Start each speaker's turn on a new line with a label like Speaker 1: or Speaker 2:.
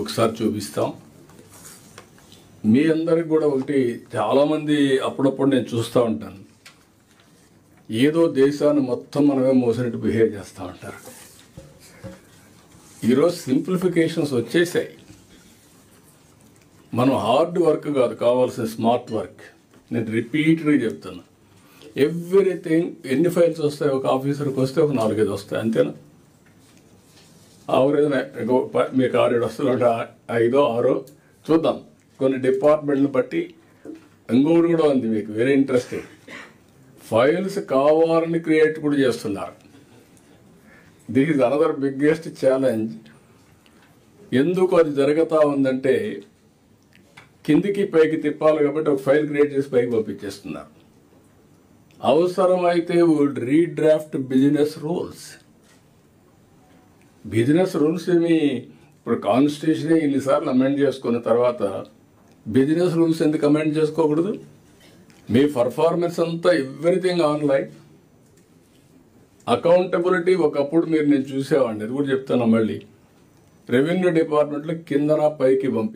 Speaker 1: ఒకసారి చూపిస్తాం. మీ అందరికి కూడా ఒకటి, చాలామంది అప్పుడప్పుడు నేను చూస్తూ ఉంటాను, ఏదో దేశాన్ని మొత్తం మనమే మోసినట్టు బిహేవ్ చేస్తూ ఉంటారు. ఈరోజు సింప్లిఫికేషన్స్ వచ్చేసాయి. మనం హార్డ్ వర్క్ కాదు కావాల్సిన, స్మార్ట్ వర్క్. నేను రిపీటెడ్గా చెప్తున్నా, ఎవ్రీథింగ్. ఎన్ని ఫైల్స్ వస్తాయి ఒక ఆఫీసర్కి? వస్తే ఒక 4-5 వస్తాయి, అంతేనా? ఆవరేజ్ మీకు 6-7 వస్తుందంటే 5-6 చూద్దాం. కొన్ని డిపార్ట్మెంట్ని బట్టి ఇంకొకటి కూడా ఉంది మీకు వెరీ ఇంట్రెస్టింగ్. ఫైల్స్ కావాలని క్రియేట్ కూడా చేస్తున్నారు. This is another biggest challenge. ఎందుకు అది జరుగుతూ ఉందంటే, కిందికి పైకి తిప్పాలి కాబట్టి ఒక ఫైల్ క్రియేట్ చేసి పైకి పంపించేస్తున్నారు. అవసరమైతే would redraft business rules. Business rules ఏమి ఇప్పుడు కాన్స్టిట్యూషన్ ఇన్నిసార్లు అమెండ్ చేసుకున్న తర్వాత బిజినెస్ రూల్స్ ఎందుకు అమెండ్ చేసుకోకూడదు? మీ పర్ఫార్మెన్స్ అంతా ఎవ్రీథింగ్ ఆన్లైన్. అకౌంటబిలిటీ ఒకప్పుడు నేను చూసేవాడిని, అది కూడా చెప్తాను మళ్ళీ. రెవెన్యూ డిపార్ట్మెంట్లో కిందన పైకి పంపి